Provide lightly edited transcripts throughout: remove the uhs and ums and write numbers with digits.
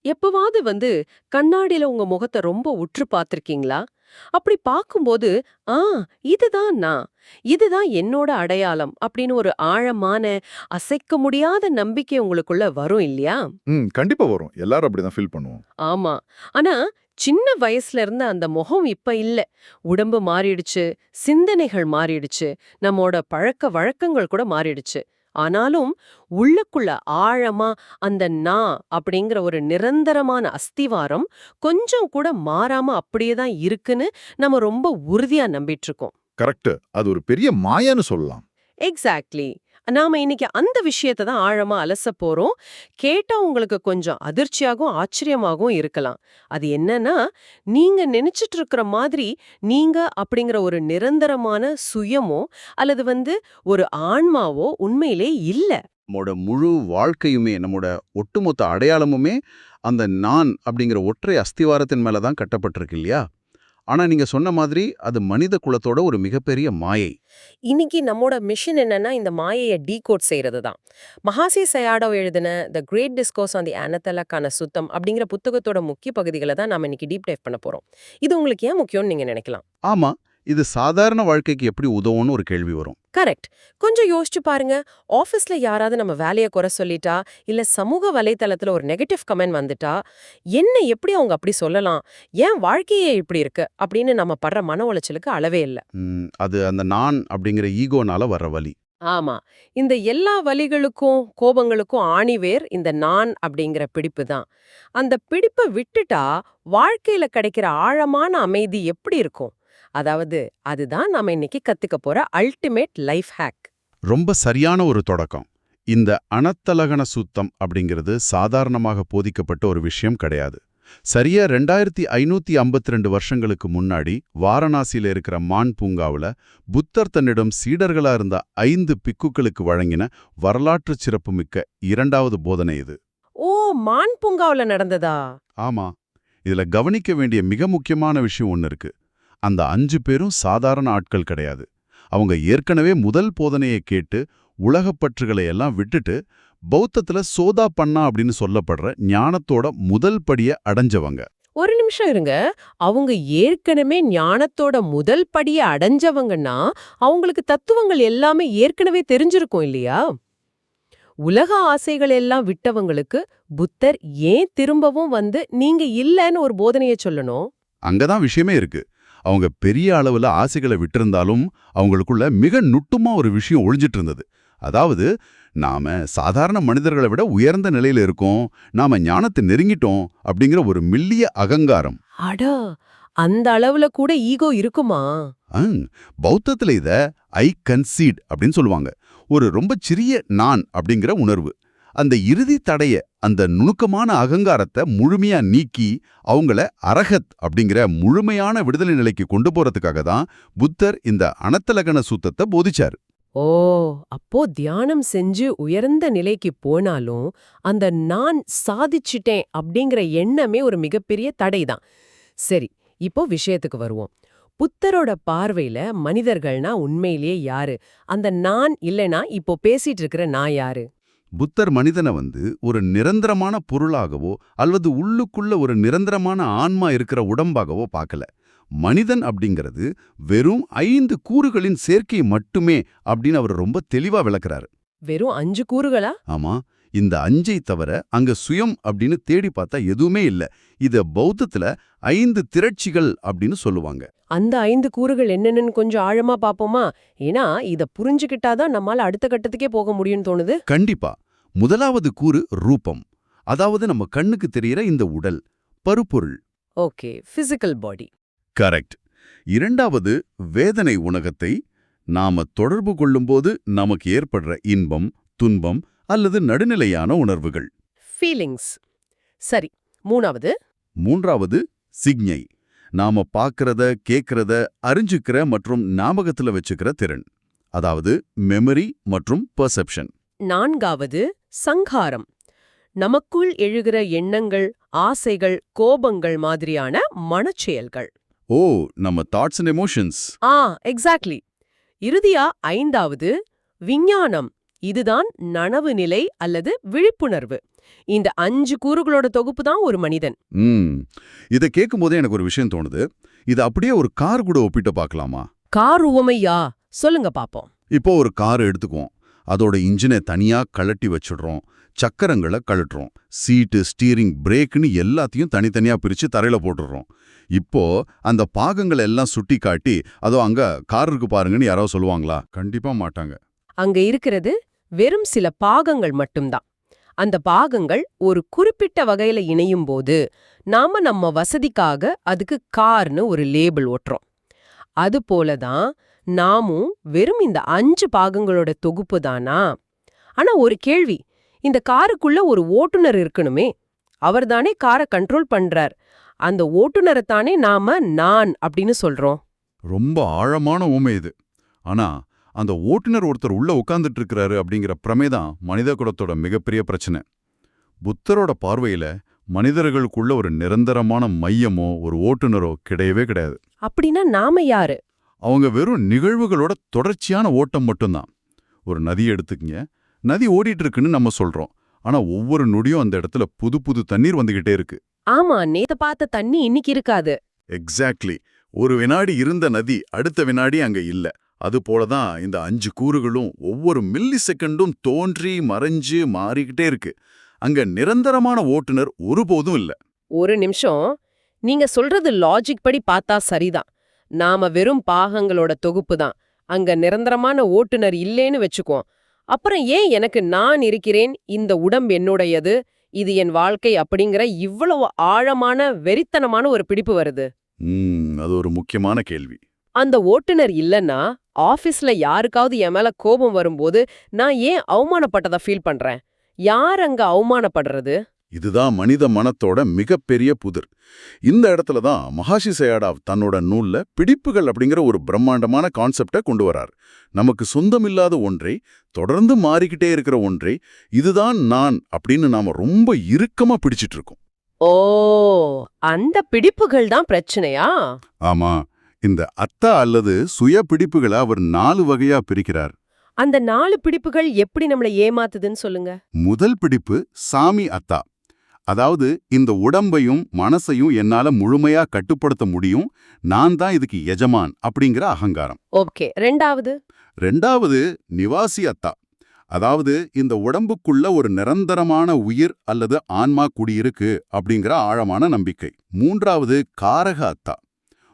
எப்பவாவது கண்ணாடியில உங்க முகத்த ரொம்ப உற்று பார்த்திருக்கீங்களா? அப்படி பார்க்கும்போது, "ஆ இதுதான் நான். இதுதான் என்னோட அடையாளம்." அப்படின்னு ஒரு ஆழமான, அசைக்க முடியாத நம்பிக்கை உங்களுக்குள்ள வரும் இல்லையா? கண்டிப்பா வரும். எல்லாரும் அப்படிதான் ஃபீல் பண்ணுவோம். ஆமா. ஆனா, சின்ன வயசுல இருந்த அந்த முகம் இப்ப இல்ல. உடம்பு மாறிடுச்சு, சிந்தனைகள் மாறிடுச்சு, நம்மோட பழக்கவழக்கங்கள் கூட மாறிடுச்சு. ஆனாலும், உள்ளுக்குள்ள ஆழமா அந்த நான் அப்படிங்கிற ஒரு நிரந்தரமான அஸ்திவாரம் கொஞ்சம் கூட மாறாம அப்படியே தான் இருக்குன்னு நம்ம ரொம்ப உறுதியா நம்பிட்டு இருக்கோம். கரெக்ட். அது ஒரு பெரிய மாயன்னு சொல்லலாம். எக்ஸாக்ட்லி. நாம இன்னைக்கு அந்த விஷயத்த தான் ஆழமா அலசப் போறோம். கேட்டா உங்களுக்கு கொஞ்சம் அதிர்ச்சியாகவும், ஆச்சரியமாகவும் இருக்கலாம். அது என்னன்னா, நீங்க நினைச்சிட்டு இருக்கிற மாதிரி, நீங்க அப்படிங்கிற ஒரு நிரந்தரமான சுயமோ, அல்லது ஒரு ஆன்மாவோ உண்மையிலே இல்ல. நம்மோட முழு வாழ்க்கையுமே, நம்மோட ஒட்டுமொத்த அடையாளமுமே அந்த நான் அப்படிங்கிற ஒற்றை அஸ்திவாரத்தின் மேல தான் கட்டப்பட்டிருக்கு இல்லையா? ஆனா நீங்க சொன்ன மாதிரி அது மனித குலத்தோட ஒரு மிகப்பெரிய மாயை. இன்னைக்கு நம்மோட மிஷன் என்னன்னா, இந்த மாயைய டீகோட் செய்றது தான். மஹாசி சயாடோ எழுதின தி கிரேட் டிஸ்கோர்ஸ் ஆன் தி அனதலக்கான சுத்தம் அப்படிங்கிற புத்தகத்தோட முக்கிய பகுதிகள தான் நாம இன்னைக்கு டீப் டைவ் பண்ண போறோம். இது உங்களுக்கு ஏன் முக்கியம்னு நீங்க நினைக்கலாம்? ஆமா, இது சாதாரண வாழ்க்கைக்கு எப்படி உதவும்னு ஒரு கேள்வி வரும். கரெக்ட். கொஞ்சம் யோசிச்சு பாருங்க. ஆஃபீஸ்ல யாராவது நம்ம வேலைய குறை சொல்லிட்டா, இல்ல சமூக வலைத்தளத்துல ஒரு நெகட்டிவ் கமெண்ட் வந்துட்டா, என்ன எப்படி அவங்க அப்படி சொல்லலாம்? ஏன் வாழ்க்கையே இப்படி இருக்கு? அப்படின்னு நம்ம படுற மன உளைச்சலுக்கு அளவே இல்ல. அது அந்த நான் அப்படிங்கிற ஈகோனால வர்ற வலி. ஆமா. இந்த எல்லா வலிகளுக்கும், கோபங்களுக்கும் ஆணிவேர் இந்த நான் அப்படிங்கிற பிடிப்பு தான். அந்த பிடிப்ப விட்டுட்டா, வாழ்க்கையில கிடைக்கிற ஆழமான அமைதி எப்படி இருக்கும்? அதாவது, அதுதான் நாம இன்னைக்கு கத்துக்க போற அல்டிமேட் லைஃப் ஹேக். ரொம்ப சரியான ஒரு தொடக்கம். இந்த அனத்தலகன சுத்தம் அப்படிங்கிறது சாதாரணமாக போதிக்கப்பட்ட ஒரு விஷயம் கிடையாது. சரியா 2552 வருஷங்களுக்கு முன்னாடி வாரணாசியில இருக்கிற மான் பூங்காவுல புத்தர் தன்னிடம் சீடர்களா இருந்த 5 பிக்குகளுக்கு வழங்கின வரலாற்று சிறப்புமிக்க 2வது போதனை இது. ஓ! மான் பூங்காவுல நடந்ததா? ஆமா, இதுல கவனிக்க வேண்டிய மிக முக்கியமான விஷயம் ஒன்னு இருக்கு. அந்த 5 பேரும் சாதாரண ஆட்கள் கிடையாது. அவங்க ஏற்கனவே முதல் போதனையை கேட்டு உலகப்பற்றுகளை எல்லாம் விட்டுட்டு பௌத்தத்துல சோதா பண்ணா அப்படின்னு சொல்லப்படுற ஞானத்தோட முதல் படிய அடைஞ்சவங்க. ஒரு நிமிஷம் இருங்க. அவங்க ஏற்கனவே ஞானத்தோட முதல் படிய அடைஞ்சவங்கன்னா, அவங்களுக்கு தத்துவங்கள் எல்லாமே ஏற்கனவே தெரிஞ்சிருக்கும் இல்லையா? உலக ஆசைகள் எல்லாம் விட்டவங்களுக்கு புத்தர் ஏன் திரும்பவும் நீங்க இல்லன்னு ஒரு போதனைய சொல்லணும்? அங்கதான் விஷயமே இருக்கு. அவங்க பெரிய அளவுல ஆசைகளை விட்டிருந்தாலும் அவங்களுக்குள்ள மிக நுட்பமா ஒரு விஷயம் ஒளிஞ்சிட்டு இருந்தது. அதாவது, நாம சாதாரண மனிதர்களை விட உயர்ந்த நிலையில இருக்கோம், நாம ஞானத்தை நெருங்கிட்டோம் அப்படிங்கிற ஒரு மெல்லிய அகங்காரம். அடா! அந்த அளவுல கூட ஈகோ இருக்குமா? அங், பௌத்தத்துல இத ஐ கன்சீட் அப்படின்னு சொல்லுவாங்க. ஒரு ரொம்ப சிறிய நான் அப்படிங்கிற உணர்வு. அந்த இறுதி தடைய, அந்த நுணுக்கமான அகங்காரத்தை முழுமையா நீக்கி அவங்கள அரஹத் அப்படிங்கிற முழுமையான விடுதலை நிலைக்கு கொண்டு போறதுக்காக தான் புத்தர் இந்த அனத்தலகன சூத்தத்தை போதிச்சாரு. ஓ! அப்போ தியானம் செஞ்சு உயர்ந்த நிலைக்கு போனாலும், அந்த நான் சாதிச்சிட்டேன் அப்படிங்கிற எண்ணமே ஒரு மிகப்பெரிய தடைதான். சரி, இப்போ விஷயத்துக்கு வருவோம். புத்தரோட பார்வையில மனிதர்கள்னா உண்மையிலேயே யாரு? அந்த நான் இல்லனா இப்போ பேசிட்டு இருக்கிற நான் யாரு? புத்தர் மனிதனை ஒரு நிரந்தரமான பொருளாகவோ அல்லது உள்ளுக்குள்ள ஒரு நிரந்தரமான ஆன்மா இருக்கிற உடம்பாகவோ பார்க்கல. மனிதன் அப்படிங்கிறது வெறும் 5 கூறுகளின் சேர்க்கை மட்டுமே அப்படின்னு அவர் ரொம்ப தெளிவா விளக்குறாரு. வெறும் 5 கூறுகளா? ஆமா, இந்த 5ஐ தவிர அங்க சுயம் அப்படின்னு தேடி பார்த்தா எதுவுமே இல்ல. இத பௌத்தத்துல 5 திரட்சிகள் அப்படின்னு சொல்லுவாங்க. அந்த 5 கூறுகள் என்னென்னு கொஞ்சம் ஆழமா பாப்போமா? ஏன்னா, இத புரிஞ்சுக்கிட்டாதான் நம்மால அடுத்த கட்டத்துக்கே போக முடியும்னு தோணுது. கண்டிப்பா. முதலாவது கூறு ரூபம். அதாவது நம்ம கண்ணுக்கு தெரியற இந்த உடல், பருப்பொருள். Okay, physical body. கரெக்ட். 2வது வேதனை உணகத்தை. நாம தொடர்பு கொள்ளும்போது நமக்கு ஏற்படுற இன்பம், துன்பம் அல்லது நடுநிலையான உணர்வுகள். ஃபீலிங்ஸ். சரி. 3வது சிக்ஞை. நாம பார்க்கறத, கேட்கறத, அறிஞ்சுக்கிற மற்றும் ஞாபகத்துல வச்சுக்கிற திறன். அதாவது மெமரி மற்றும் பெர்செப்ஷன். 4வது சங்காரம். நமக்குள் எழுகிற எண்ணங்கள், ஆசைகள், கோபங்கள் மாதிரியான மனச்செயல்கள். ஓ, நம்ம தாட்ஸ் அண்ட் எமோஷன்ஸ். எக்ஸாக்ட்லி. இறுதியா 5வது விஞ்ஞானம். இதுதான் நனவு நிலை அல்லது விழிப்புணர்வு. இந்த 5 கூறுகளோட தொகுப்பு தான் ஒரு மனிதன். இதை கேட்கும்போதே எனக்கு ஒரு விஷயம் தோணுது. இது அப்படியே ஒரு கார் கூட ஒப்பிட்டு பார்க்கலாமா? கார் உவமையா? சொல்லுங்க பாப்போம். இப்போ ஒரு கார் எடுத்துக்குவோம். அதோட இன்ஜினை தனியா கழட்டி வச்சிடுறோம். சக்கரங்களை கழட்டுறோம். சீட்டு, ஸ்டீரிங், பிரேக்குன்னு எல்லாத்தையும் தனித்தனியா பிரிச்சு தரையில போட்டுடுறோம். இப்போ அந்த பாகங்களை எல்லாம் சுட்டி காட்டி, அதோ அங்க கார் இருக்கு பாருங்கன்னு யாராவது சொல்லுவாங்களா? கண்டிப்பா மாட்டாங்க. அங்க இருக்கிறது வெறும் சில பாகங்கள் மட்டும்தான். அந்த பாகங்கள் ஒரு குறிப்பிட்ட வகையில இணையும் போது நாம நம்ம வசதிக்காக அதுக்கு கார்னு ஒரு லேபிள் ஒட்டுறோம். அது போலதான் நாமும் வெறும் இந்த 5 பாகங்களோட தொகுப்பு தானா? ஆனா ஒரு கேள்வி, இந்த காருக்குள்ள ஒரு ஓட்டுநர் இருக்கணுமே, அவர்தானே காரை கண்ட்ரோல் பண்றார். அந்த ஓட்டுநரைத்தானே நாம நான் அப்படின்னு சொல்றோம். ரொம்ப ஆழமான ஊமை இது. ஆனா அந்த ஓட்டுநர் ஒருத்தர் உள்ள உட்கார்ந்துட்டு இருக்கிறாரு அப்படிங்கிற பிரமைதான் மனித குலத்தோட மிகப்பெரிய பிரச்சனை. புத்தரோட பார்வையில மனிதர்களுக்குள்ள ஒரு நிரந்தரமான மையமோ ஒரு ஓட்டுநரோ கிடையவே கிடையாது. அப்படின்னா நாம யாரு? அவங்க வெறும் நிகழ்வுகளோட தொடர்ச்சியான ஓட்டம் மட்டும்தான். ஒரு நதி எடுத்துக்கங்க. நதி ஓடிட்டு இருக்குன்னு நம்ம சொல்றோம். ஆனா ஒவ்வொரு நொடியும் அந்த இடத்துல புது புது தண்ணீர் வந்துகிட்டே இருக்கு. ஆமா, நேத்து பார்த்த தண்ணி இன்னைக்கு இருக்காது. எக்ஸாக்ட்லி. ஒரு வினாடி இருந்த நதி அடுத்த வினாடி அங்க இல்ல. அது போலதான் இந்த 5 கூறுகளும் ஒவ்வொரு மில்லி செகண்டும் தோன்றி மறைஞ்சு மாறிக்கிட்டே இருக்கு. அங்க நிரந்தரமான ஓட்டுநர் ஒருபோதும் இல்ல. ஒரு நிமிஷம், நீங்க சொல்றது லாஜிக் படி பார்த்தா சரிதான். நாம வெறும் பாகங்களோட தொகுப்பு தான். அங்க நிரந்தரமான ஓட்டுநர் இல்லேன்னு வச்சுக்குவோம். அப்புறம் ஏன் எனக்கு நான் இருக்கிறேன், இந்த உடம்பு என்னுடையது, இது என் வாழ்க்கை அப்படிங்கிற இவ்வளவு ஆழமான வெறித்தனமான ஒரு பிடிப்பு வருது? அது ஒரு முக்கியமான கேள்வி. அந்த ஓட்டுநர் இல்லன்னா ஆபீஸ்ல யாருக்காவது என் மேல கோபம் வரும்போது நான் ஏன் அவமானப்பட்டதா ஃபீல் பண்றேன்? யார் அங்க அவமானப்படுறது? இதுதான் மனித மனத்தோட மிகப்பெரிய புதிர். இந்த இடத்துல தான் மஹாஷி சயாடாவ் தன்னோட நூல்ல பிடிப்புகள் அப்படிங்கிற ஒரு பிரம்மாண்டமான கான்செப்டை கொண்டு வரார். நமக்கு சொந்தமில்லாத ஒன்றை, தொடர்ந்து மாறிக்கிட்டே இருக்கிற ஒன்றை, இதுதான் நான் அப்படின்னு நாம ரொம்ப இறுக்கமா பிடிச்சிட்டு இருக்கோம். ஓ, அந்த பிடிப்புகள் தான் பிரச்சனையா? ஆமா. இந்த அத்தா அல்லது சுய பிடிப்புகளை அவர் 4 வகையா பிரிக்கிறார். அந்த 4 பிடிப்புகள் எப்படி நம்மளை ஏமாத்துதுன்னு சொல்லுங்க. முதல் பிடிப்பு சாமி அத்தா. அதாவது இந்த உடம்பையும் மனசையும் என்னால முழுமையா கட்டுப்படுத்த முடியும், நான் தான் இதுக்கு எஜமான் அப்படிங்கிற அகங்காரம். ஓகே. ரெண்டாவது நிவாசி அத்தா. அதாவது இந்த உடம்புக்குள்ள ஒரு நிரந்தரமான உயிர் அல்லது ஆன்மா குடியிருக்கு அப்படிங்கிற ஆழமான நம்பிக்கை. மூன்றாவது காரக அத்தா.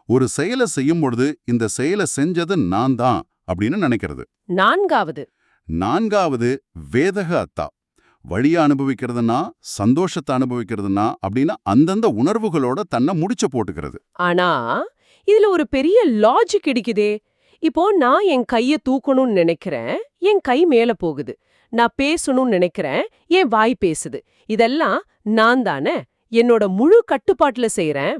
ஒரு செயலை செய்யும் பொழுது இந்த செயலை செஞ்சது நான் தான் அப்படின்னு நினைக்கிறது. நான்காவது வேதக அத்தா. வழியை அனுபவிக்கிறதுனா, சந்தோஷத்தை அனுபவிக்கிறதுனா அப்படின்னு அந்தந்த உணர்வுகளோட தன்னை முடிச்சு போட்டுக்கிறது. ஆனா இதுல ஒரு பெரிய லாஜிக் இடிக்குதே. இப்போ நான் என் கைய தூக்கணும்னு நினைக்கிறேன், என் கை மேல போகுது. நான் பேசணும்னு நினைக்கிறேன், என் வாய் பேசுது. இதெல்லாம் நான் தானே என்னோட முழு கட்டுப்பாட்டுல செய்யறேன்.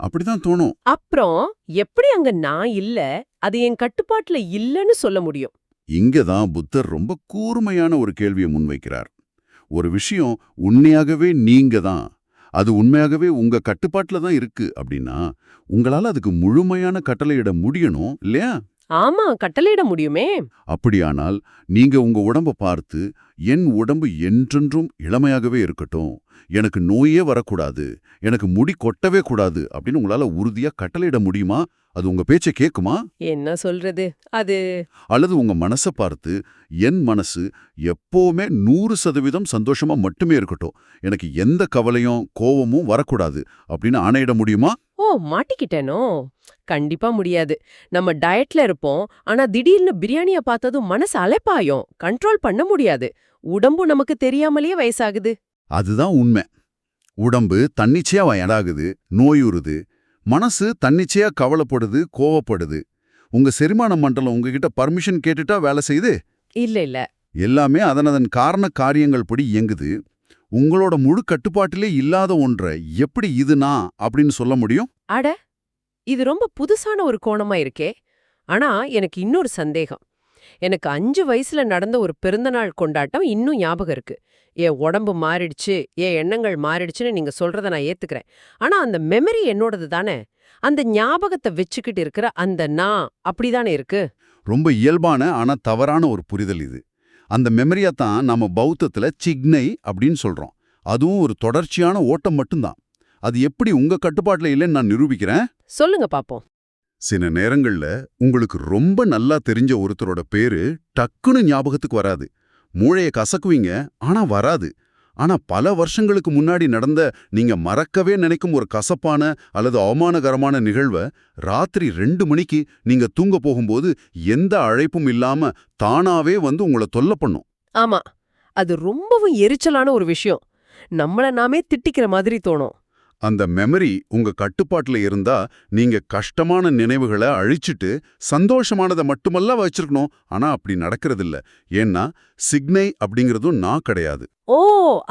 அப்படிதான் தோணும். அப்புறம் எப்படி அங்க நான் இல்ல, அது என் கட்டுப்பாட்டுல இல்லன்னு சொல்ல முடியும்? இங்கதான் புத்தர் ரொம்ப கூர்மையான ஒரு கேள்வியை முன்வைக்கிறார். ஒரு விஷயம் உண்மையாகவே நீங்க தான், அது உண்மையாகவே உங்க கட்டுப்பாட்டுல தான் இருக்கு அப்படின்னா உங்களால அதுக்கு முழுமையான கட்டளையிட முடியணும் இல்லையா? ஆமா, கட்டளையிட முடியுமே. அப்படியானால் நீங்க உங்க உடம்ப பார்த்து, என் உடம்பு என்றென்றும் இளமையாகவே இருக்கட்டும், எனக்கு நோயே வரக்கூடாது, எனக்கு முடி கொட்டவே கூடாது அப்படின்னு உங்களால உறுதியா கட்டளையிட முடியுமா? அது உங்க பேச்சை கேக்குமா? என்ன சொல்றது அது? அல்லது உங்க மனசை பார்த்து, என் மனசு எப்பவுமே 100% சந்தோஷமா மட்டுமே இருக்கட்டும், எனக்கு எந்த கவலையும் கோவமும் வரக்கூடாது அப்படின்னு ஆணையிட முடியுமா? ஓ, மாட்டிக்கிட்டேனோ? கண்டிப்பா முடியாது. நம்ம டயட்ல இருப்போம், ஆனா திடீர்னு பிரியாணிய பார்த்ததும் மனசு அலைப்பாயும், கண்ட்ரோல் பண்ண முடியாது. உடம்பு நமக்கு தெரியாமலேயே வயசாகுது. அதுதான் உண்மை. உடம்பு தன்னிச்சையா வயதாகுது, நோயுறுது. மனசு தன்னிச்சையா கவலைப்படுது, கோவப்படுது. உங்க செரிமான மண்டலம் உங்ககிட்ட பர்மிஷன் கேட்டுட்டா வேலை செய்யுது? இல்ல. எல்லாமே அதனதன் காரண காரியங்கள் படி இயங்குது. உங்களோட முழு கட்டுப்பாட்டிலே இல்லாத ஒன்றை எப்படி இது நான் அப்படின்னு சொல்ல முடியும்? அட, இது ரொம்ப புதுசான ஒரு கோணமா இருக்கே. ஆனா எனக்கு இன்னொரு சந்தேகம். எனக்கு 5 வயசுல நடந்த ஒரு பிறந்தநாள் கொண்டாட்டம் இன்னும் ஞாபகம் இருக்கு. என் உடம்பு மாறிடுச்சு, என் எண்ணங்கள் மாறிடுச்சுன்னு நீங்க சொல்றத நான் ஏத்துக்கிறேன். ஆனா அந்த மெமரி என்னோடது தானே. அந்த ஞாபகத்தை வச்சுக்கிட்டு இருக்கிற அந்த நான் அப்படிதானே இருக்கு. ரொம்ப இயல்பான ஆனா தவறான ஒரு புரிதல் இது. அந்த மெமரியா தான் நாம பௌத்தத்துல சிக்னை அப்படின்னு சொல்றோம். அதுவும் ஒரு தொடர்ச்சியான ஓட்டம் மட்டும்தான். அது எப்படி உங்க கட்டுப்பாட்டுல இல்லைன்னு நான் நிரூபிக்கிறேன். சொல்லுங்க பாப்போம். சில நேரங்கள்ல உங்களுக்கு ரொம்ப நல்லா தெரிஞ்ச ஒருத்தரோட பேரு டக்குன்னு ஞாபகத்துக்கு வராது. மூளைய கசக்குவீங்க, ஆனா வராது. ஆனா பல வருஷங்களுக்கு முன்னாடி நடந்த நீங்க மறக்கவே நினைக்கும் ஒரு கசப்பான அல்லது அவமானகரமான நிகழ்வை ராத்திரி 2 மணிக்கு நீங்க தூங்க போகும்போது எந்த அழைப்பும் இல்லாம தானாவே வந்து உங்களை தொல்லை பண்ணும். ஆமா, அது ரொம்பவும் எரிச்சலான ஒரு விஷயம். நம்மள நாமே திட்டிக்கிற மாதிரி தோணும். அந்த மெமரி உங்க கட்டுப்பாட்டுல இருந்தா நீங்க கஷ்டமான நினைவுகளை அழிச்சிட்டு சந்தோஷமானதை மட்டுமல்ல வச்சிருக்கணும். ஆனா அப்படி நடக்கிறதில்ல. ஏன்னா சிக்னை அப்படிங்கறதும் நான் கிடையாது. ஓ,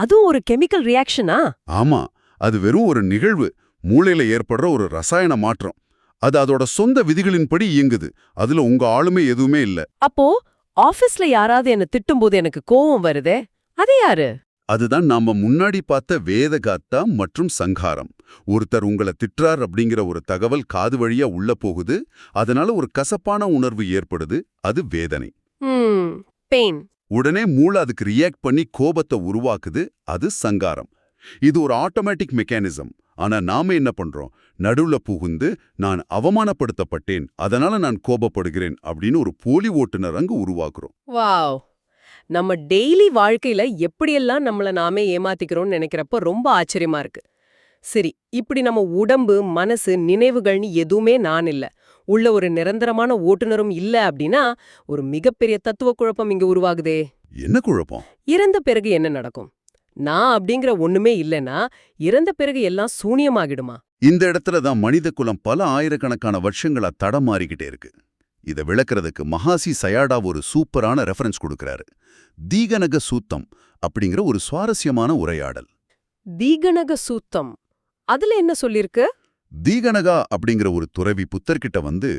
அதுவும் ஒரு கெமிக்கல் ரியாக்ஷனா? ஆமா, அது வெறும் ஒரு நிகழ்வு. மூளையில ஏற்படுற ஒரு ரசாயன மாற்றம். அது அதோட சொந்த விதிகளின்படி இயங்குது. அதுல உங்க ஆளுமை எதுவுமே இல்ல. அப்போ ஆபீஸ்ல யாராவது என்ன திட்டும்போது எனக்கு கோவம் வருதே, அது யாரு? அதுதான் நாம முன்னாடி பார்த்த வேதகாத்தா மற்றும் சங்காரம். ஒருத்தர் உங்களை திட்டுறார் அப்படிங்கிற ஒரு தகவல் காது வழியா உள்ள போகுது. அதனால ஒரு கசப்பான உணர்வு ஏற்படுது. அது வேதனை. பெயின். உடனே மூளை அதுக்கு ரியாக்ட் பண்ணி கோபத்தை உருவாக்குது. அது சங்காரம். இது ஒரு ஆட்டோமேட்டிக் மெக்கானிசம். ஆனா நாம என்ன பண்றோம்? நடுவுல புகுந்து நான் அவமானப்படுத்தப்பட்டேன், அதனால நான் கோபப்படுகிறேன் அப்படின்னு ஒரு போலி ஓட்டுநர் அங்கு உருவாக்குறோம். வாவ்! நம்ம டெய்லி வாழ்க்கையில எப்படியெல்லாம் நம்மள நாமே ஏமாத்திக்கிறோம்னு நினைக்கிறப்ப ரொம்ப ஆச்சரியமா இருக்கு. சரி, இப்படி நம்ம உடம்பு, மனசு, நினைவுகள்னு எதுவுமே நான் இல்ல, உள்ள ஒரு நிரந்தரமான ஓட்டுநரும் இல்ல அப்படின்னா ஒரு மிகப்பெரிய தத்துவ குழப்பம் இங்க உருவாகுதே. என்ன குழப்பம்? இறந்த பிறகு என்ன நடக்கும்? நான் அப்படிங்கிற ஒண்ணுமே இல்லைன்னா இறந்த பிறகு எல்லாம் சூனியமாகிடுமா? இந்த இடத்துல தான் மனித குலம் பல ஆயிரக்கணக்கான வருஷங்களா தடமாறிக்கிட்டே இருக்கு. இதை விளக்குறதுக்கு மகாசி சயாடா ஒரு சூப்பரான ரெஃபரன்ஸ் கொடுக்கறாரு. தீகனக சூத்தம் அப்படிங்கிற ஒரு சுவாரஸ்யமான உரையாடல். தீகனக சூத்தம், அதுல என்ன சொல்லிருக்கு? தீகனகா அப்படிங்கிற ஒரு துறவி புத்தர்கிட்ட வந்து,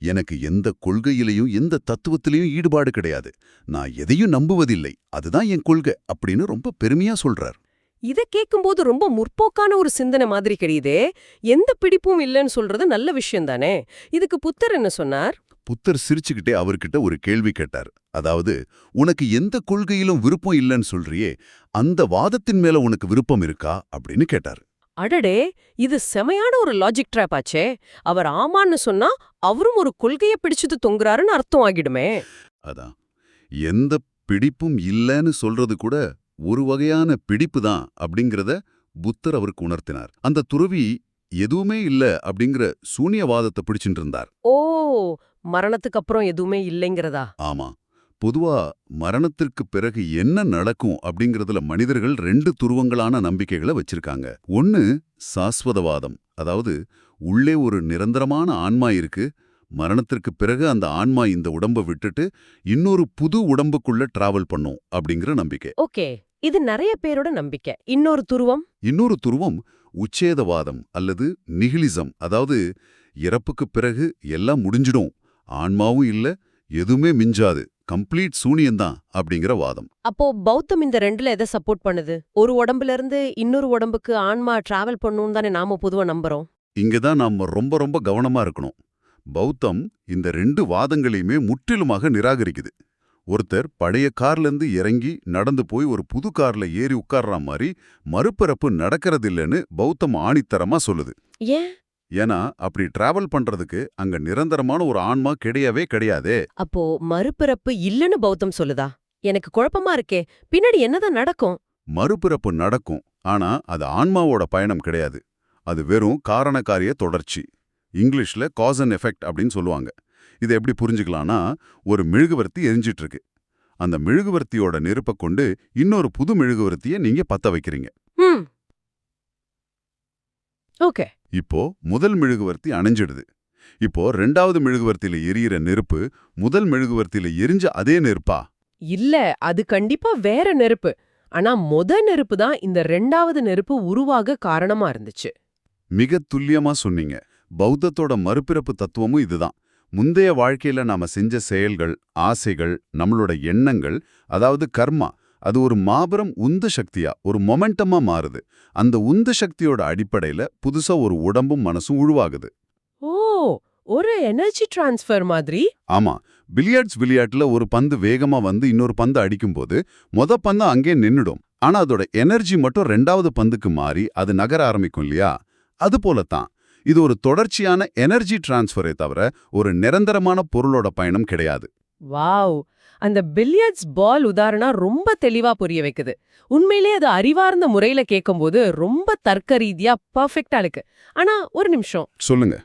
எனக்கு எந்த கொள்கையிலையும் எந்த தத்துவத்திலையும் ஈடுபாடு கிடையாது, நான் எதையும் நம்புவதில்லை, அதுதான் என் கொள்கை அப்படின்னு ரொம்ப பெருமையா சொல்றார். இத கேட்கும்போது ரொம்ப முற்போக்கான ஒரு சிந்தனை மாதிரி கிடையுதே. எந்த பிடிப்பும் இல்லைன்னு சொல்றது நல்ல விஷயம் தானே. இதுக்கு புத்தர் என்ன சொன்னார்? புத்தர் சிரிச்சுக்கிட்டே அவர்கிட்ட ஒரு கேள்வி கேட்டார். அதாவது, உனக்கு எந்த கொள்கையிலும் விருப்பம் இல்லைன்னு சொல்றியே, அந்த வாதத்தின் மேல உனக்கு விருப்பம் இருக்கா அப்படின்னு கேட்டார். அடடே, இது செமையான ஒரு லாஜிக் ட்ராப் ஆச்சே. அவர் ஆமான்னு சொன்னா அவரும் ஒரு கொள்கையை பிடிச்சது தொங்குறாருன்னு அர்த்தம் ஆகிடுமே. அதான், எந்த பிடிப்பும் இல்லைன்னு சொல்றது கூட ஒரு வகையான பிடிப்பு தான் அப்படிங்கிறத புத்தர் அவருக்கு உணர்த்தினார். அந்த துறவி எதுவுமே இல்ல அப்படிங்கிற சூனியவாதத்தை பிடிச்சிட்டு இருந்தார். ஓ, மரணத்துக்கு அப்புறம் எதுவுமே இல்லைங்கிறதா? ஆமா, பொதுவா மரணத்திற்கு பிறகு என்ன நடக்கும் அப்படிங்கறதுல மனிதர்கள் 2 துருவங்களான நம்பிக்கைகளை வச்சிருக்காங்க. ஒன்னு சாஸ்வதவாதம், அதாவது உள்ளே ஒரு நிரந்தரமான ஆன்மா இருக்கு, மரணத்திற்கு பிறகு அந்த ஆன்மா இந்த உடம்பை விட்டுட்டு இன்னொரு புது உடம்புக்குள்ள டிராவல் பண்ணும் அப்படிங்கிற நம்பிக்கை. ஓகே, இது நிறைய பேரோட நம்பிக்கை. இன்னொரு துருவம்? இன்னொரு துருவம் உச்சேதவாதம் அல்லது நிகிலிசம், அதாவது இறப்புக்கு பிறகு எல்லாம் முடிஞ்சிடும், ஆன்மாவும் இல்ல, எதுவுமே மிஞ்சாது, கம்ப்ளீட் சூனியந்தான் அப்படிங்கிற வாதம். அப்போ பௌத்தம் இந்த ரெண்டுல எதை சப்போர்ட் பண்ணுது? ஒரு உடம்புல இருந்து இன்னொரு உடம்புக்கு ஆன்மா டிராவல் பண்ணும் தானே நாம பொதுவா நம்புறோம். இங்கதான் நாம ரொம்ப ரொம்ப கவனமா இருக்கணும். பௌத்தம் இந்த 2 வாதங்களையுமே முற்றிலுமாக நிராகரிக்குது. ஒருத்தர் பழைய கார்ல இருந்து இறங்கி நடந்து போய் ஒரு புது கார்ல ஏறி உட்கார்ற மாதிரி மறுபிறப்பு நடக்கிறதில்லைன்னு பௌத்தம் ஆணித்தரமா சொல்லுது. ஏன்? ஏன்னா அப்படி டிராவல் பண்றதுக்கு அங்க நிரந்தரமான ஒரு ஆன்மா கிடையவே கிடையாதே. அப்போ மறுபிறப்பு இல்லன்னு பௌத்தம் சொல்லுதா? எனக்கு குழப்பமா இருக்கே. பின்னாடி என்னதான் நடக்கும்? மறுபிறப்பு நடக்கும், ஆனா அது ஆன்மாவோட பயணம் கிடையாது. அது வெறும் காரணகாரிய தொடர்ச்சி. இங்கிலீஷ்ல காஸ் அண்ட் எஃபெக்ட் அப்படின்னு சொல்லுவாங்க. இதை எப்படி புரிஞ்சுக்கலாம்னா, ஒரு மெழுகுவர்த்தி எரிஞ்சிட்டு இருக்கு. அந்த மெழுகுவர்த்தியோட நெருப்பை கொண்டு இன்னொரு புது மெழுகுவர்த்தியை நீங்க பத்த வைக்கிறீங்க. ஓகே. இப்போ முதல் மெழுகுவர்த்தி அணைஞ்சிடுது. இப்போ 2வது மெழுகுவர்த்தியில எரியிற நெருப்பு முதல் மெழுகுவர்த்தியில எரிஞ்ச அதே நெருப்பா? இல்ல, அது கண்டிப்பா வேற நெருப்பு. ஆனா நெருப்பு தான் இந்த 2வது நெருப்பு உருவாக காரணமா இருந்துச்சு. மிக துல்லியமா சொன்னீங்க. பௌத்தத்தோட மறுபிறப்பு தத்துவமும் இதுதான். முந்தைய வாழ்க்கையில நாம செஞ்ச செயல்கள், ஆசைகள், நம்மளோட எண்ணங்கள், அதாவது கர்மா, அது ஒரு மாபெரும் உந்து சக்தியா, ஒரு மொமெண்டமா மாறுது. அந்த உந்து சக்தியோட அடிப்படையில புதுசா ஒரு உடம்பும் மனசும் உருவாகுது. ஓ, ஒரு எனர்ஜி டிரான்ஸ்ஃபர் மாதிரி. ஆமா, பில்லியர்ட்ஸ் விளையாட்டுல ஒரு பந்து வேகமா வந்து இன்னொரு பந்து அடிக்கும்போது பந்து அங்கே நின்னுடும். ஆனா அதோட எனர்ஜி மட்டும் ரெண்டாவது பந்துக்கு மாறி அது நகர ஆரம்பிக்கும் இல்லையா? அது போலத்தான் இது ஒரு தொடர்ச்சியான எனர்ஜி டிரான்ஸ்ஃபரே தவிர ஒரு நிரந்தரமான பொருளோட பயணம் கிடையாது. வாவ்! அந்த பில்லியர்ட்ஸ் பால் உதாரணம் ரொம்ப தெளிவா புரிய வைக்குது. உண்மையிலே அது அறிவார்ந்த முறையில கேட்கும்போது ரொம்ப தர்க்க ரீதியா பர்ஃபெக்ட்டா இருக்கு. ஆனா ஒரு நிமிஷம், சொல்லுங்க.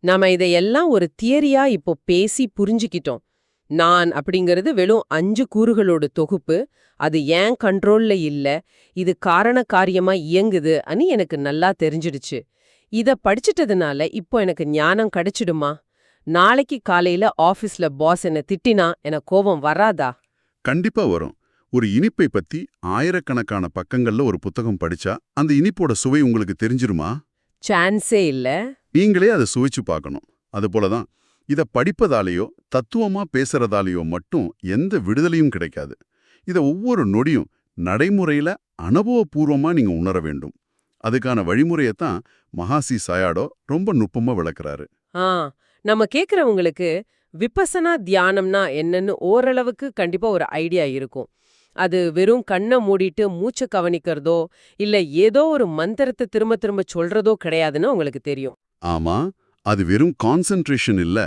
நாம இதையெல்லாம் ஒரு தியரியா இப்போ பேசி புரிஞ்சுக்கிட்டோம். நான் அப்படிங்கிறது வெறும் 5 கூறுகளோட தொகுப்பு. அது ஏன் கண்ட்ரோல்ல இல்ல, இது காரண காரியமா இயங்குது அனு எனக்கு நல்லா தெரிஞ்சிடுச்சு. இத படிச்சிட்டதுனால இப்போ எனக்கு ஞானம் கிடைச்சிடுமா? நாளைக்கு காலையில ஆபீஸ்ல பாஸ் என்ன திட்டினா எனக்கு கோபம் வராதா? கண்டிப்பா வரும். ஒரு இனிப்பை பத்தி ஆயிரக்கணக்கான பக்கங்கள்ல ஒரு புத்தகம் படிச்சா அந்த இனிப்போட சுவை உங்களுக்கு தெரிஞ்சிருமா? சான்ஸே இல்ல. நீங்களே அதை சுவைச்சு பார்க்கணும். அதுபோலதான் இத படிப்பதாலேயோ தத்துவமா பேசுறதாலேயோ மட்டும் எந்த விடுதலையும் கிடைக்காது. இத ஒவ்வொரு நொடியும் நடைமுறையில அனுபவபூர்வமா நீங்க உணர வேண்டும். அதுக்கான வழிமுறையத்தான் மகாசி சாயாடோ ரொம்ப நுட்பமா விளக்குறாரு. ஆ, நம்ம கேக்குறவங்களுக்கு விபசனா தியானம்னா என்னன்னு ஓரளவுக்கு கண்டிப்பா ஒரு ஐடியா இருக்கும். அது வெறும் கண்ணை மூடிட்டு மூச்சை கவனிக்கிறதோ இல்ல ஏதோ ஒரு மந்திரத்தை திரும்ப திரும்ப சொல்றதோ கிடையாதுன்னு உங்களுக்கு தெரியும். ஆமா, அது வெறும் கான்சென்ட்ரேஷன் இல்ல.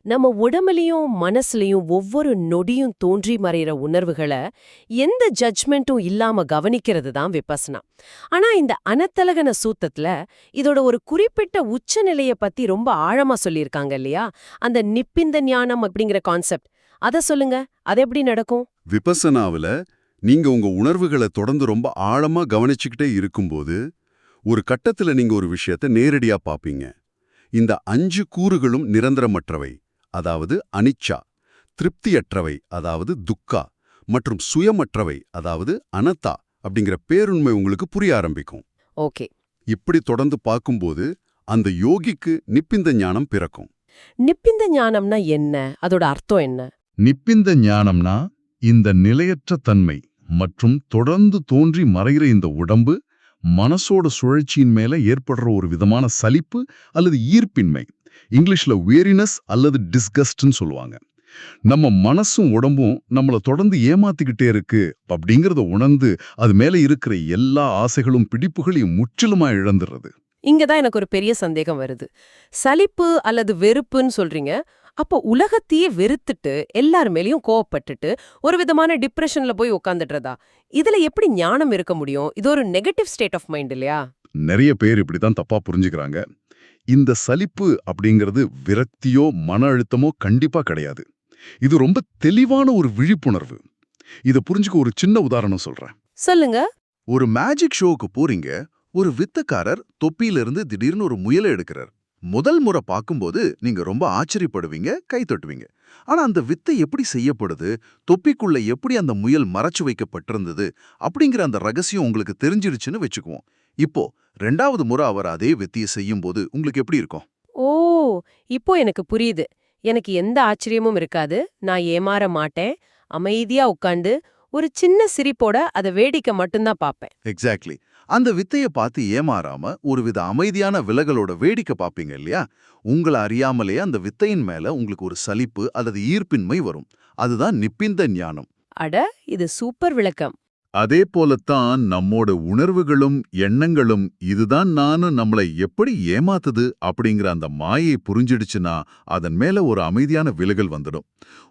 நம்ம உடம்புலயும் மனசுலயும் ஒவ்வொரு நொடியும் தோன்றி மறைகிற உணர்வுகளை எந்த ஜட்ஜ்மெண்ட்டும் இல்லாம கவனிக்கிறது தான் விபசனா. ஆனா இந்த அனத்தலகன சூத்தத்துல இதோட ஒரு குறிப்பிட்ட உச்சநிலைய பத்தி ரொம்ப ஆழமா சொல்லியிருக்காங்க இல்லையா? அந்த நிப்பிந்த ஞானம் அப்படிங்கிற கான்செப்ட், அத சொல்லுங்க. அது எப்படி நடக்கும்? விபசனாவுல நீங்க உங்க உணர்வுகளை தொடர்ந்து ரொம்ப ஆழமா கவனிச்சுக்கிட்டே இருக்கும்போது ஒரு கட்டத்துல நீங்க ஒரு விஷயத்தை நேரடியா பாப்பீங்க. இந்த 5 கூறுகளும் நிரந்தரமற்றவை, அதாவது அனிச்சா, திருப்தியற்றவை, அதாவது துக்கா, மற்றும் சுயமற்றவை, அதாவது அனத்தா அப்படிங்கிற பேருண்மை உங்களுக்கு புரிய ஆரம்பிக்கும். ஓகே. இப்படி தொடர்ந்து பார்க்கும்போது அந்த யோகிக்கு நிப்பிந்த ஞானம் பிறக்கும். நிப்பிந்த ஞானம்னா என்ன? அதோட அர்த்தம் என்ன? நிப்பிந்த ஞானம்னா இந்த நிலையற்ற தன்மை மற்றும் தொடர்ந்து தோன்றி மறைகிற இந்த உடம்பு மனசோட சுழற்சியின் மேல ஏற்படுற ஒரு விதமான சலிப்பு அல்லது ஈர்ப்பின்மை. இங்கிலீஷ்ல weariness அல்லது டிஸ்கஸ்ட்னு சொல்லுவாங்க. நம்ம மனசும் உடம்பும் நம்மள தொடர்ந்து ஏமாத்திக்கிட்டே இருக்கு அப்படிங்கறத உணர்ந்து அது மேல இருக்கிற எல்லா ஆசைகளும் பிடிப்புகளையும் முற்றிலுமா இழந்துடுறது. இங்கதான் எனக்கு ஒரு பெரிய சந்தேகம் வருது. சலிப்பு அல்லது வெறுப்புன்னு சொல்றீங்க. அப்போ உலகத்தையே வெறுத்துட்டு எல்லார் மேலயும் கோவப்பட்டுட்டு ஒரு விதமான டிப்ரெஷன்ல போய் உட்காந்துடுறதா? இதுல எப்படி ஞானம் இருக்க முடியும்? இது ஒரு நெகட்டிவ் ஸ்டேட் ஆஃப் மைண்ட் இல்லையா? நிறைய பேர் இப்படிதான் தப்பா புரிஞ்சுக்கிறாங்க. இந்த சலிப்பு அப்படிங்கிறது விரக்தியோ மன அழுத்தமோ கண்டிப்பா கிடையாது. இது ரொம்ப தெளிவான ஒரு விழிப்புணர்வு. இத புரிஞ்சுக்க ஒரு சின்ன உதாரணம் சொல்றேன். சொல்லுங்க. ஒரு மேஜிக் ஷோவுக்கு போறீங்க. ஒரு வித்தக்காரர் தொப்பியிலிருந்து திடீர்னு ஒரு முயலை எடுக்கிறார். முதல் முறை பார்க்கும்போது நீங்க ரொம்ப ஆச்சரியப்படுவீங்க, கை தட்டுவீங்க. ஆனா அந்த வித்தை எப்படி செய்யப்படுது, தொப்பிக்குள்ள எப்படி அந்த முயல் மறைச்சு வைக்கப்பட்டிருந்தது அப்படிங்கிற அந்த ரகசியம் உங்களுக்கு தெரிஞ்சிடுச்சுன்னு வச்சுக்குவோம். இப்போ 2வது முறை அவர் அதே வித்தையை செய்யும்போது உங்களுக்கு எப்படி இருக்கும்? ஓ, இப்போ எனக்கு புரியுது. எனக்கு எந்த ஆச்சரியமும் இருக்காது. நான் ஏமாற மாட்டேன். அமைதியா உட்கார்ந்து ஒரு சின்ன சிரிப்போட அதை வேடிக்கை மட்டும்தான் பார்ப்பேன். எக்ஸாக்ட்லி. அந்த வித்தையை பார்த்து ஏமாறாம ஒருவித அமைதியான விலகலோட வேடிக்கை பார்ப்பீங்க இல்லையா? உங்களை அறியாமலே அந்த வித்தையின் மேல உங்களுக்கு ஒரு சலிப்பு அல்லது ஈர்ப்பின்மை வரும். அதுதான் நிப்பிந்த ஞானம். அட, இது சூப்பர் விளக்கம். அதே போலத்தான் நம்மோட உணர்வுகளும் எண்ணங்களும் இதுதான் நானும் நம்மளை எப்படி ஏமாத்துது அப்படிங்கிற அந்த மாயை புரிஞ்சிடுச்சுன்னா அதன் மேல ஒரு அமைதியான விலகல் வந்துடும்.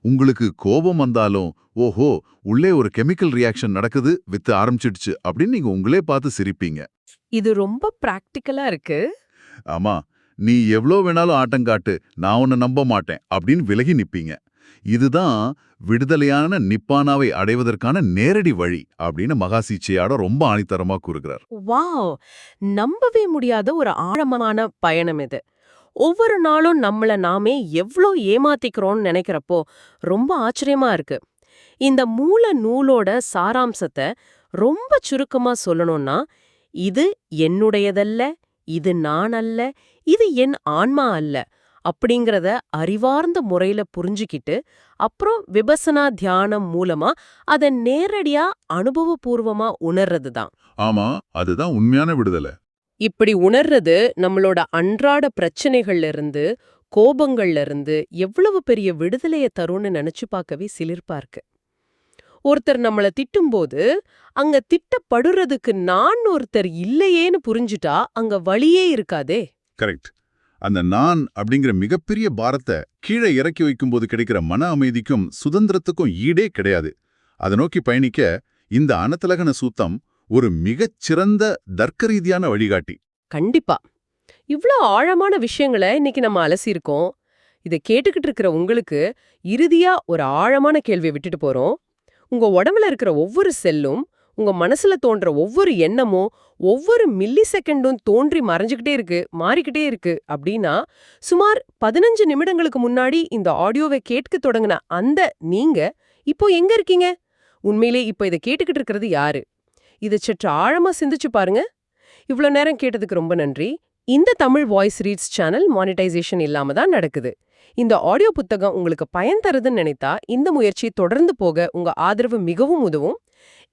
உங்களுக்கு கோபம் வந்தாலும் ஓஹோ உள்ளே ஒரு கெமிக்கல் ரியாக்ஷன் நடக்குது, வித்து ஆரம்பிச்சிடுச்சு அப்படின்னு நீங்க உங்களே பார்த்து சிரிப்பீங்க. இது ரொம்ப பிராக்டிக்கலா இருக்கு. ஆமா, நீ எவ்வளோ வேணாலும் ஆட்டங்காட்டு, நான் உன்னை நம்ப மாட்டேன் அப்படின்னு விலகி நிப்பீங்க. இதுதான் விடுதலையான நிப்பானாவை அடைவதற்கான நேரடி வழி அப்படின்னு மகாசீச்சையாட ரொம்ப ஆணித்தரமா கூறுகிறார். வாவ், நம்பவே முடியாத ஒரு ஆழமான பயணம் இது. ஒவ்வொரு நாளும் நம்மள நாமே எவ்ளோ ஏமாத்திக்கிறோம்னு நினைக்கிறப்போ ரொம்ப ஆச்சரியமா இருக்கு. இந்த மூல நூலோட சாராம்சத்தை ரொம்ப சுருக்கமா சொல்லணும்னா, இது என்னுடையதல்ல, இது நான் அல்ல, இது என் ஆன்மா அல்ல அப்படிங்கறத அறிவார்ந்த முறையில புரிஞ்சுக்கிட்டு அப்புறம் விபசனா தியானம் மூலமா அதை நேரடியா அனுபவபூர்வமா உணர்றது தான். ஆமா, அதுதான் உண்மையான விடுதலை. இப்படி உணர்றது நம்மளோட அன்றாட பிரச்சனைகள்ல இருந்து கோபங்கள்ல இருந்து எவ்வளவு பெரிய விடுதலைய தரும்னு நினைச்சு பார்க்கவே சிலிர்ப்பா இருக்கு. ஒருத்தர் நம்மள திட்டும்போது அங்க திட்டப்படுறதுக்கு நான் ஒருத்தர் இல்லையேன்னு புரிஞ்சுட்டா அங்க வலியே இருக்காதே. கரெக்ட். அந்த நான் அப்படிங்கிற மிகப்பெரிய பாரத்தை கீழே இறக்கி வைக்கும்போது கிடைக்கிற மன அமைதிக்கும் சுதந்திரத்துக்கும் ஈடே கிடையாது. அதை நோக்கி பயணிக்க இந்த அனத்தலகன சூத்தம் ஒரு மிகச்சிறந்த தர்க்க ரீதியான வழிகாட்டி. கண்டிப்பா. இவ்ளோ ஆழமான விஷயங்களை இன்னைக்கு நம்ம அலசியிருக்கோம். இதை கேட்டுக்கிட்டு இருக்கிற உங்களுக்கு இறுதியா ஒரு ஆழமான கேள்வியை விட்டுட்டு போறோம். உங்க உடம்புல இருக்கிற ஒவ்வொரு செல்லும், உங்க மனசுல தோன்ற ஒவ்வொரு எண்ணமும், ஒவ்வொரு மில்லி செகண்டும் தோன்றி மறைஞ்சுக்கிட்டே இருக்கு, மாறிக்கிட்டே இருக்கு அப்படின்னா, சுமார் 15 நிமிடங்களுக்கு முன்னாடி இந்த ஆடியோவை கேட்க தொடங்கின அந்த நீங்க இப்போ எங்க இருக்கீங்க? உண்மையிலே இப்போ இதை கேட்டுக்கிட்டு இருக்கிறது யாரு? இதை சற்று ஆழமா சிந்திச்சு பாருங்க. இவ்ளோ நேரம் கேட்டதுக்கு ரொம்ப நன்றி. இந்த Tamil voice reads channel monetisation இல்லாம தான் நடக்குது. இந்த ஆடியோ புத்தகம் உங்களுக்கு பயன் தருதுன்னு நினைத்தா இந்த முயற்சி தொடர்ந்து போக உங்க ஆதரவு மிகவும் உதவும்.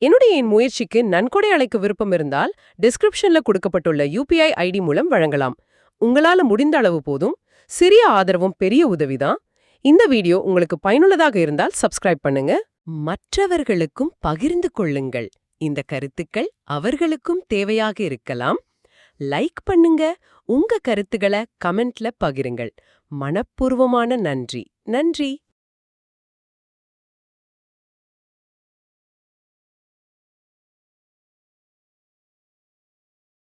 என்னுடைய முயற்சிக்கு நன்கொடை அளிக்க விருப்பம் இருந்தால் டிஸ்கிரிப்ஷன்ல கொடுக்கப்பட்டுள்ள UPI ID மூலம் வழங்கலாம். உங்களால முடிந்த அளவு போதும். சிறிய ஆதரவும் பெரிய உதவிதான். இந்த வீடியோ உங்களுக்கு பயனுள்ளதாக இருந்தால் சப்ஸ்கிரைப் பண்ணுங்க. மற்றவர்களுக்கும் பகிர்ந்து கொள்ளுங்கள். இந்த கருத்துக்கள் அவர்களுக்கும் தேவையாக இருக்கலாம். லைக் பண்ணுங்க. உங்க கருத்துக்களை கமெண்ட்ல பகிருங்கள். மனப்பூர்வமான நன்றி.